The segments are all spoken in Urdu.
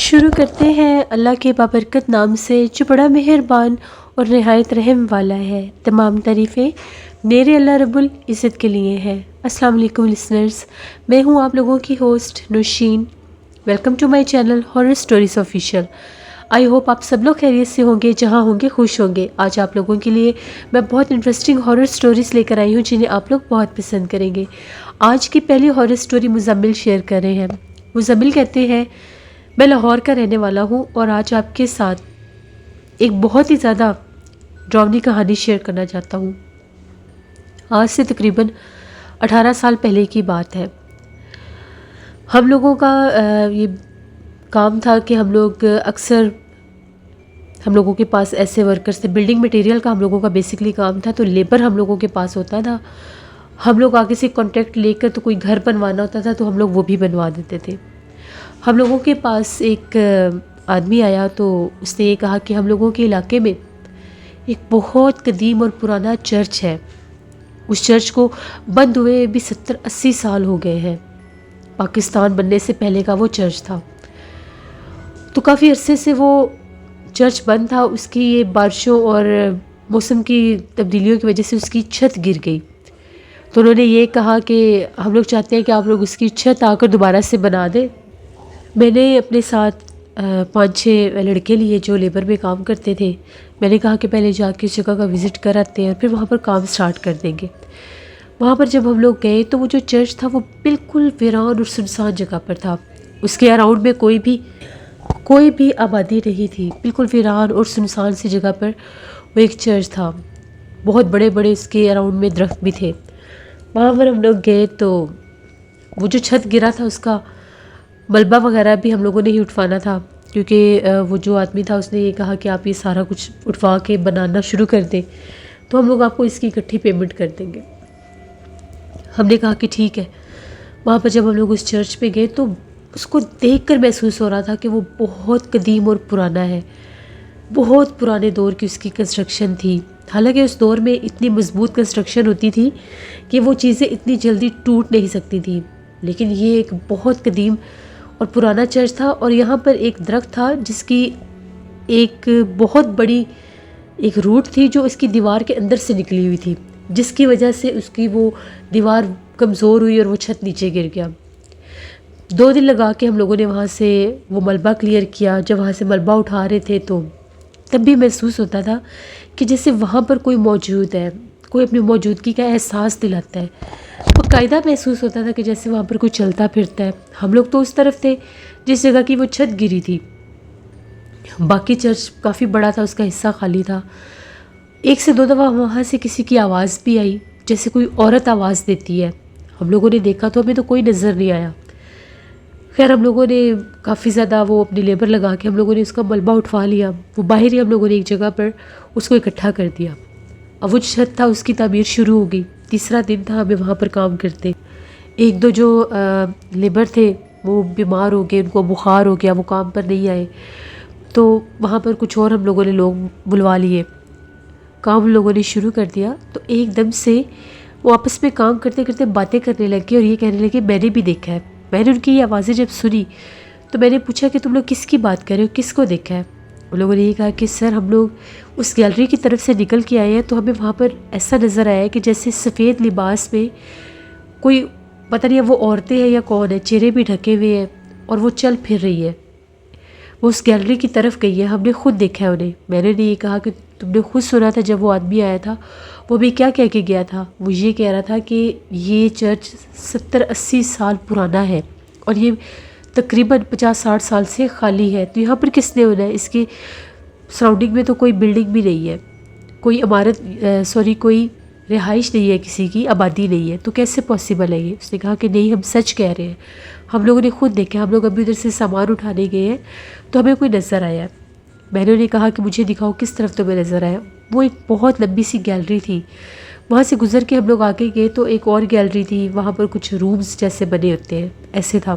شروع کرتے ہیں اللہ کے بابرکت نام سے جو بڑا مہربان اور نہایت رحم والا ہے۔ تمام تعریفیں میرے اللہ رب العزت کے لیے ہیں۔ السلام علیکم لسنرز، میں ہوں آپ لوگوں کی host Nausheen. Welcome to my channel horror stories official. I hope آپ سب لوگ خیریت سے ہوں گے، جہاں ہوں گے خوش ہوں گے۔ آج آپ لوگوں کے لیے میں بہت انٹرسٹنگ ہارر اسٹوریز لے کر آئی ہوں جنہیں آپ لوگ بہت پسند کریں گے۔ آج کی پہلی ہارر اسٹوری مزمل شیئر کر رہے ہیں۔ مزمل کہتے ہیں میں لاہور کا رہنے والا ہوں اور آج آپ کے ساتھ ایک بہت ہی زیادہ ڈراؤنی کہانی شیئر کرنا چاہتا ہوں۔ آج سے تقریباً 18 سال پہلے کی بات ہے۔ ہم لوگوں کا یہ کام تھا کہ ہم لوگوں کے پاس ایسے ورکرز تھے، بلڈنگ مٹیریل کا ہم لوگوں کا بیسکلی کام تھا، تو لیبر ہم لوگوں کے پاس ہوتا تھا۔ ہم لوگ آگے سے کانٹیکٹ لے کر تو کوئی گھر بنوانا ہوتا تھا تو ہم لوگ وہ بھی بنوا دیتے تھے۔ ہم لوگوں کے پاس ایک آدمی آیا تو اس نے یہ کہا کہ ہم لوگوں کے علاقے میں ایک بہت قدیم اور پرانا چرچ ہے، اس چرچ کو بند ہوئے بھی 70-80 سال ہو گئے ہیں۔ پاکستان بننے سے پہلے کا وہ چرچ تھا، تو کافی عرصے سے وہ چرچ بند تھا۔ اس کی یہ بارشوں اور موسم کی تبدیلیوں کی وجہ سے اس کی چھت گر گئی، تو انہوں نے یہ کہا کہ ہم لوگ چاہتے ہیں کہ آپ لوگ اس کی چھت آ کر دوبارہ سے بنا دیں۔ میں نے اپنے ساتھ 5-6 لڑکے لیے جو لیبر میں کام کرتے تھے۔ میں نے کہا کہ پہلے جا کے اس جگہ کا وزٹ کر آتے ہیں اور پھر وہاں پر کام سٹارٹ کر دیں گے۔ وہاں پر جب ہم لوگ گئے تو وہ جو چرچ تھا وہ بالکل ویران اور سنسان جگہ پر تھا۔ اس کے اراؤنڈ میں کوئی بھی آبادی نہیں تھی، بالکل ویران اور سنسان سی جگہ پر وہ ایک چرچ تھا۔ بہت بڑے بڑے اس کے اراؤنڈ میں درخت بھی تھے۔ وہاں پر ہم لوگ گئے تو وہ جو چھت گرا تھا اس کا ملبہ وغیرہ بھی ہم لوگوں نے ہی اٹھوانا تھا، کیونکہ وہ جو آدمی تھا اس نے یہ کہا کہ آپ یہ سارا کچھ اٹھوا کے بنانا شروع کر دیں تو ہم لوگ آپ کو اس کی اکٹھی پیمنٹ کر دیں گے۔ ہم نے کہا کہ ٹھیک ہے۔ وہاں پر جب ہم لوگ اس چرچ پہ گئے تو اس کو دیکھ کر محسوس ہو رہا تھا کہ وہ بہت قدیم اور پرانا ہے، بہت پرانے دور کی اس کی کنسٹرکشن تھی۔ حالانکہ اس دور میں اتنی مضبوط کنسٹرکشن ہوتی تھی کہ وہ چیزیں اتنی جلدی ٹوٹ نہیں سکتی تھیں، لیکن یہ ایک بہت قدیم اور پرانا چرچ تھا۔ اور یہاں پر ایک درخت تھا جس کی ایک بہت بڑی ایک روٹ تھی جو اس کی دیوار کے اندر سے نکلی ہوئی تھی، جس کی وجہ سے اس کی وہ دیوار کمزور ہوئی اور وہ چھت نیچے گر گیا۔ 2 دن لگا کے ہم لوگوں نے وہاں سے وہ ملبہ کلیئر کیا۔ جب وہاں سے ملبہ اٹھا رہے تھے تو تب بھی محسوس ہوتا تھا کہ جیسے وہاں پر کوئی موجود ہے، کوئی اپنی موجودگی کا احساس دلاتا ہے۔ باقاعدہ محسوس ہوتا تھا کہ جیسے وہاں پر کوئی چلتا پھرتا ہے۔ ہم لوگ تو اس طرف تھے جس جگہ کی وہ چھت گری تھی، باقی چرچ کافی بڑا تھا، اس کا حصہ خالی تھا۔ 1 سے 2 دفعہ وہاں سے کسی کی آواز بھی آئی، جیسے کوئی عورت آواز دیتی ہے۔ ہم لوگوں نے دیکھا تو ہمیں تو کوئی نظر نہیں آیا۔ خیر ہم لوگوں نے کافی زیادہ وہ اپنی لیبر لگا کے ہم لوگوں نے اس کا ملبہ اٹھوا لیا۔ وہ باہر ہی ہم لوگوں نے ایک جگہ پر اس کو اکٹھا کر دیا۔ اب وہ چھت تھا اس کی تعمیر شروع ہو گئی۔ تیسرا دن تھا ہمیں وہاں پر کام کرتے۔ 1-2 جو لیبر تھے وہ بیمار ہو گئے، ان کو بخار ہو گیا، وہ کام پر نہیں آئے، تو وہاں پر کچھ اور ہم لوگوں نے لوگ بلوا لیے۔ کام ہم لوگوں نے شروع کر دیا تو ایک دم سے وہ آپس میں کام کرتے کرتے باتیں کرنے لگے اور یہ کہنے لگے میں نے بھی دیکھا ہے۔ میں نے ان کی یہ آوازیں جب سنی تو میں نے پوچھا کہ تم لوگ کس کی بات کر رہے ہو، کس کو دیکھا ہے؟ ان لوگوں نے یہ کہا کہ سر ہم لوگ اس گیلری کی طرف سے نکل کے آئے ہیں تو ہمیں وہاں پر ایسا نظر آیا ہے کہ جیسے سفید لباس میں کوئی، پتہ نہیں وہ عورتیں ہیں یا کون ہے، چہرے بھی ڈھکے ہوئے ہیں اور وہ چل پھر رہی ہے۔ وہ اس گیلری کی طرف گئی ہے، ہم نے خود دیکھا ہے انہیں۔ میں نے یہ کہا کہ تم نے خود سنا تھا جب وہ آدمی آیا تھا وہ بھی کیا کہہ کے گیا تھا؟ وہ یہ کہہ رہا تھا کہ یہ چرچ 70-80 سال پرانا ہے اور یہ تقریباً 50-60 سال سے خالی ہے، تو یہاں پر کس نے ہونا ہے؟ اس کے سراؤنڈنگ میں تو کوئی بلڈنگ بھی نہیں ہے، کوئی عمارت کوئی رہائش نہیں ہے، کسی کی آبادی نہیں ہے، تو کیسے پاسبل ہے یہ؟ اس نے کہا کہ نہیں ہم سچ کہہ رہے ہیں، ہم لوگوں نے خود دیکھا، ہم لوگ ابھی ادھر سے سامان اٹھانے گئے ہیں تو ہمیں کوئی نظر آیا۔ میں نے انہیں کہا کہ مجھے دکھاؤ کس طرف تمہیں نظر آیا۔ وہ ایک بہت لمبی سی گیلری تھی، وہاں سے گزر کے ہم لوگ آگے گئے تو ایک اور گیلری تھی، وہاں پر کچھ رومز جیسے بنے ہوتے ہیں ایسے تھا۔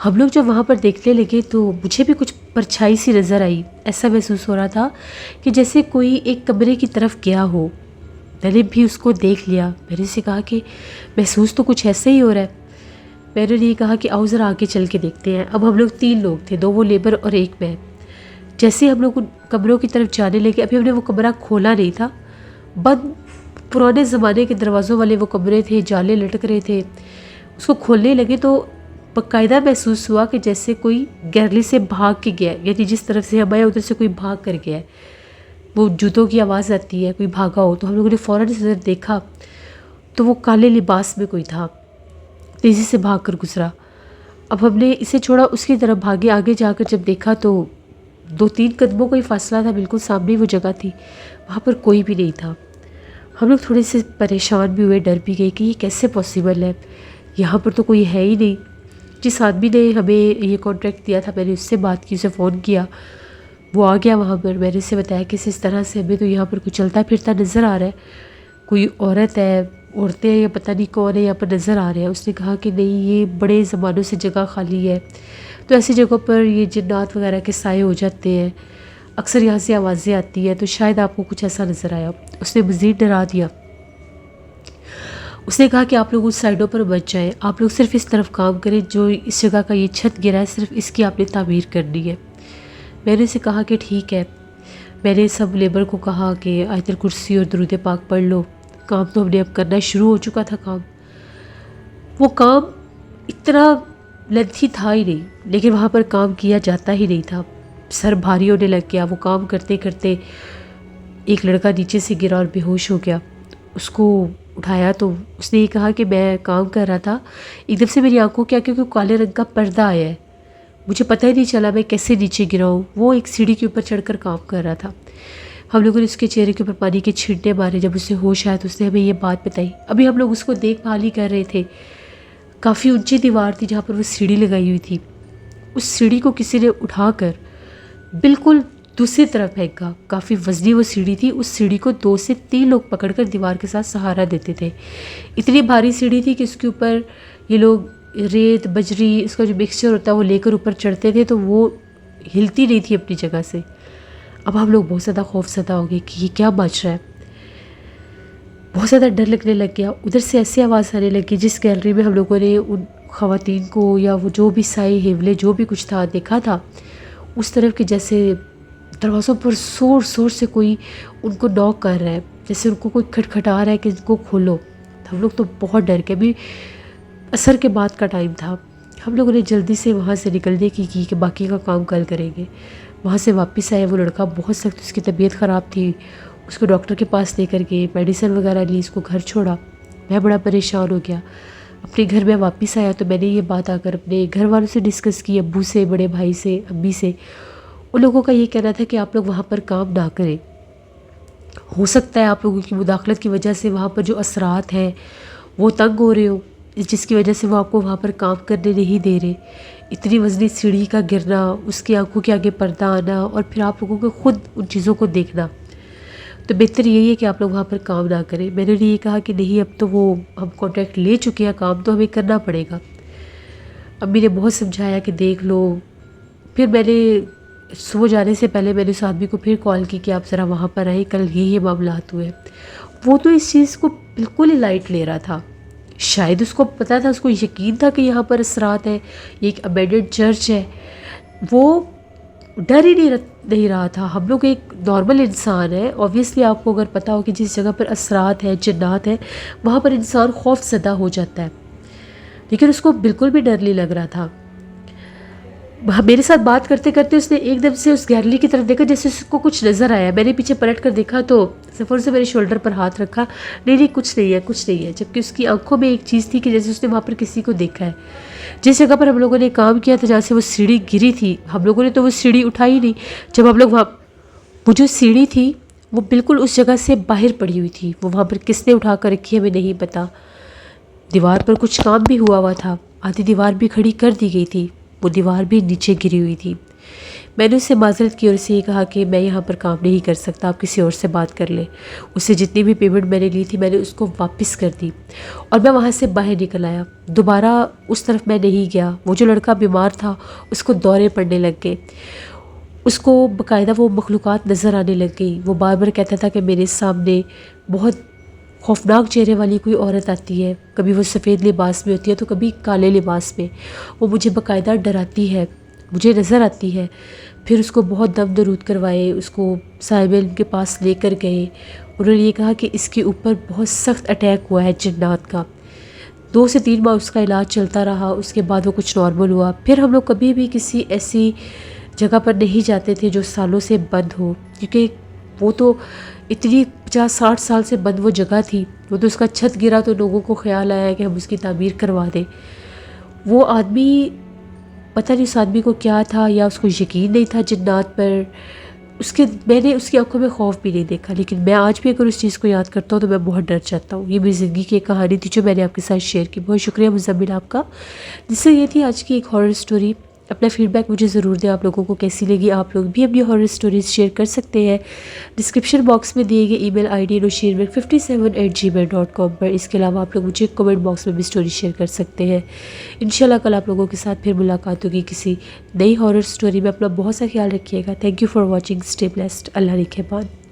ہم لوگ جب وہاں پر دیکھنے لگے تو مجھے بھی کچھ پرچھائی سی نظر آئی، ایسا محسوس ہو رہا تھا کہ جیسے کوئی ایک کمرے کی طرف گیا ہو۔ میں نے بھی اس کو دیکھ لیا۔ میں نے سے کہا کہ محسوس تو کچھ ایسا ہی ہو رہا ہے۔ میں نے یہ کہا کہ آؤ ذرا آگے چل کے دیکھتے ہیں. اب ہم لوگ 3 لوگ تھے، 2 وہ لیبر اور 1 میں. جیسے ہی ہم لوگ ان کمروں کی طرف جانے لگے، ابھی ہم نے وہ کمرہ کھولا نہیں تھا، بند پرانے زمانے کے دروازوں والے وہ کمرے تھے، جالے لٹک رہے تھے. اس کو کھولنے لگے تو باقاعدہ محسوس ہوا کہ جیسے کوئی گیلری سے بھاگ کے گیا ہے، یعنی جس طرف سے ہم آئے ادھر سے کوئی بھاگ کر گیا ہے. وہ جوتوں کی آواز آتی ہے، کوئی بھاگا ہو. تو ہم لوگوں نے فوراً ادھر دیکھا تو وہ کالے لباس میں کوئی تھا، تیزی سے بھاگ کر گزرا. اب ہم نے اسے چھوڑا، اس کی طرف بھاگے. آگے جا کر جب دیکھا تو 2-3 قدموں کا ہی فاصلہ تھا، بالکل سامنے وہ جگہ تھی، وہاں پر کوئی بھی نہیں تھا. ہم لوگ تھوڑے سے پریشان بھی ہوئے، ڈر بھی گئے کہ یہ کیسے پاسبل ہے، یہاں پر تو کوئی ہے ہی نہیں. جس آدمی نے ہمیں یہ کانٹریکٹ دیا تھا، میں نے اس سے بات کی، اسے فون کیا، وہ آ گیا وہاں پر. میں نے اسے بتایا کہ اس طرح سے ہمیں تو یہاں پر کوئی چلتا پھرتا نظر آ رہا ہے، کوئی عورت ہے، عورتیں یا پتہ نہیں کون ہے یہاں پر نظر آ رہے ہیں. اس نے کہا کہ نہیں، یہ بڑے زمانوں سے جگہ خالی ہے، تو ایسی جگہوں پر یہ جنات وغیرہ کے سائے ہو جاتے ہیں، اکثر یہاں سے آوازیں آتی ہیں، تو شاید آپ کو کچھ ایسا نظر آیا. اس نے مزید ڈرا دیا. اس نے کہا کہ آپ لوگ اس سائڈوں پر بچ جائیں، آپ لوگ صرف اس طرف کام کریں، جو اس جگہ کا یہ چھت گرا ہے صرف اس کی آپ نے تعمیر کرنی ہے. میں نے اسے کہا کہ ٹھیک ہے. میں نے سب لیبر کو کہا کہ آیت الکرسی اور درود پاک پڑھ لو. کام تو ہم نے اب کرنا شروع ہو چکا تھا. وہ کام اتنا لینتھی تھا ہی نہیں، لیکن وہاں پر کام کیا جاتا ہی نہیں تھا. سر بھاری ہونے لگ گیا. وہ کام کرتے کرتے ایک لڑکا نیچے سے گرا اور بے ہوش ہو گیا. اس کو اٹھایا تو اس نے یہ کہا کہ میں کام کر رہا تھا، ایک دم سے میری آنکھوں کیا کہ کالے رنگ کا پردہ آیا ہے، مجھے پتہ ہی نہیں چلا میں کیسے نیچے گرا ہوں. وہ ایک سیڑھی کے اوپر چڑھ کر کام کر رہا تھا. ہم لوگوں نے اس کے چہرے کے اوپر پانی کے چھینٹے مارے. جب اسے ہوش آیا تو اس نے ہمیں یہ بات بتائی. ابھی ہم لوگ اس کو دیکھ بھال ہی کر رہے تھے. کافی اونچی دیوار تھی جہاں پر وہ سیڑھی لگائی ہوئی تھی. اس سیڑھی کو کسی نے اٹھا کر بالکل دوسری طرف پھینکا. کافی وزنی وہ سیڑھی تھی. اس سیڑھی کو 2 سے 3 لوگ پکڑ کر دیوار کے ساتھ سہارا دیتے تھے. اتنی بھاری سیڑھی تھی کہ اس کے اوپر یہ لوگ ریت بجری اس کا جو مکسچر ہوتا ہے وہ لے کر اوپر چڑھتے تھے، تو وہ ہلتی نہیں تھی اپنی جگہ سے. اب ہم لوگ بہت زیادہ خوف زدہ ہو گئے کہ یہ کیا مچ رہا ہے. بہت زیادہ ڈر لگنے لگ گیا. ادھر سے ایسی آواز آنے لگی جس گیلری میں ہم لوگوں نے ان خواتین کو یا وہ جو بھی سائے ہیولے جو بھی کچھ تھا دیکھا تھا، اس طرف کہ جیسے دروازوں پر زور زور سے کوئی ان کو نوک کر رہا ہے، جیسے ان کو کوئی کھٹکھٹا رہا ہے کہ ان کو کھولو. ہم لوگ تو بہت ڈر کے، ابھی عصر کے بعد کا ٹائم تھا. ہم لوگوں نے جلدی سے وہاں سے نکلنے کی کہ باقی کا کام کل کریں گے. وہاں سے واپس آئے. وہ لڑکا بہت سخت، اس کی طبیعت خراب تھی. اس کو ڈاکٹر کے پاس لے کر گئے، میڈیسن وغیرہ لی، اس کو گھر چھوڑا. میں بڑا پریشان ہو گیا. اپنے گھر میں واپس آیا تو میں نے یہ بات آ کر اپنے گھر والوں سے ڈسکس کی، ابو سے، بڑے بھائی سے، امی سے. ان لوگوں کا یہ کہنا تھا کہ آپ لوگ وہاں پر کام نہ کریں. ہو سکتا ہے آپ لوگوں کی مداخلت کی وجہ سے وہاں پر جو اثرات ہیں وہ تنگ ہو رہے ہو، جس کی وجہ سے وہ آپ کو وہاں پر کام کرنے نہیں دے رہے. اتنی وزنی سیڑھی کا گرنا، اس کی آنکھوں کے آگے پردہ آنا، اور پھر آپ لوگوں کو خود ان چیزوں کو دیکھنا، تو بہتر یہی ہے کہ آپ لوگ وہاں پر کام نہ کریں. میں نے یہ کہا کہ نہیں، اب تو وہ ہم کانٹریکٹ لے چکے ہیں، کام تو ہمیں کرنا پڑے گا. امی نے بہت سمجھایا کہ دیکھ لو. پھر میں نے سو جانے سے پہلے میں نے اس آدمی کو پھر کال کی کہ آپ ذرا وہاں پر آئیں، کل یہ معاملات ہوئے. وہ تو اس چیز کو بالکل ہی لائٹ لے رہا تھا. شاید اس کو پتا تھا، اس کو یقین تھا کہ یہاں پر اثرات ہیں، یہ ایک ابینڈنڈ چرچ ہے. وہ ڈر ہی نہیں رہا تھا. ہم لوگ ایک نارمل انسان ہے، اوبویسلی آپ کو اگر پتا ہو کہ جس جگہ پر اثرات ہیں، جنات ہیں، وہاں پر انسان خوف زدہ ہو جاتا ہے. لیکن اس کو بالکل بھی ڈر نہیں لگ رہا تھا. میرے ساتھ بات کرتے کرتے اس نے ایک دم سے اس گیلری کی طرف دیکھا، جیسے اس کو کچھ نظر آیا. میں نے پیچھے پلٹ کر دیکھا تو سفر سے میرے شولڈر پر ہاتھ رکھا. نہیں کچھ نہیں ہے، کچھ نہیں ہے. جبکہ اس کی آنکھوں میں ایک چیز تھی کہ جیسے اس نے وہاں پر کسی کو دیکھا ہے. جس جگہ پر ہم لوگوں نے کام کیا تھا، جہاں سے وہ سیڑھی گری تھی، ہم لوگوں نے تو وہ سیڑھی اٹھائی نہیں. جب ہم لوگ وہ جو سیڑھی تھی وہ بالکل اس جگہ سے باہر پڑی ہوئی تھی. وہ وہاں پر کس نے اٹھا کر رکھی ہمیں نہیں پتا. دیوار پر کچھ کام بھی ہوا تھا، آدھی دیوار بھی کھڑی کر دی گئی تھی، وہ دیوار بھی نیچے گری ہوئی تھی. میں نے اس سے معذرت کی اور اسے یہ کہا کہ میں یہاں پر کام نہیں کر سکتا، آپ کسی اور سے بات کر لیں. اس سے جتنی بھی پیمنٹ میں نے لی تھی میں نے اس کو واپس کر دی اور میں وہاں سے باہر نکل آیا. دوبارہ اس طرف میں نہیں گیا. وہ جو لڑکا بیمار تھا اس کو دورے پڑنے لگ گئے. اس کو باقاعدہ وہ مخلوقات نظر آنے لگ گئی. وہ بار بار کہتا تھا کہ میرے سامنے بہت خوفناک چہرے والی کوئی عورت آتی ہے، کبھی وہ سفید لباس میں ہوتی ہے تو کبھی کالے لباس میں، وہ مجھے باقاعدہ ڈراتی ہے، مجھے نظر آتی ہے۔ پھر اس کو بہت دم درود کروائے، اس کو صاحب علم کے پاس لے کر گئے، انہوں نے یہ کہا کہ اس کے اوپر بہت سخت اٹیک ہوا ہے جنات کا۔ 2 سے 3 ماہ اس کا علاج چلتا رہا، اس کے بعد وہ کچھ نارمل ہوا۔ پھر ہم لوگ کبھی بھی کسی ایسی جگہ پر نہیں جاتے تھے جو سالوں سے بند ہو، کیونکہ وہ تو اتنی 50-60 سال سے بند وہ جگہ تھی، وہ تو اس کا چھت گرا تو لوگوں کو خیال آیا کہ ہم اس کی تعمیر کروا دیں۔ وہ آدمی پتہ نہیں اس آدمی کو کیا تھا، یا اس کو یقین نہیں تھا جنات پر، میں نے اس کی آنکھوں میں خوف بھی نہیں دیکھا، لیکن میں آج بھی اگر اس چیز کو یاد کرتا ہوں تو میں بہت ڈر جاتا ہوں۔ یہ میری زندگی کی ایک کہانی تھی جو میں نے آپ کے ساتھ شیئر کی۔ بہت شکریہ مزمل آپ کا، جس سے یہ تھی آج کی ایک ہارر سٹوری۔ اپنا فیڈ بیک مجھے ضرور دیں، آپ لوگوں کو کیسی لگی۔ آپ لوگ بھی اپنی ہارر سٹوریز شیئر کر سکتے ہیں ڈسکرپشن باکس میں دیے گئے ای میل آئی ڈی nusheermik57@gmail.com پر۔ اس کے علاوہ آپ لوگ مجھے کمنٹ باکس میں بھی سٹوری شیئر کر سکتے ہیں۔ انشاءاللہ کل آپ لوگوں کے ساتھ پھر ملاقات ہوگی کسی نئی ہارر سٹوری میں۔ اپنا بہت سا خیال رکھیے گا۔ Thank you for watching, stay blessed, اللہ نگہبان۔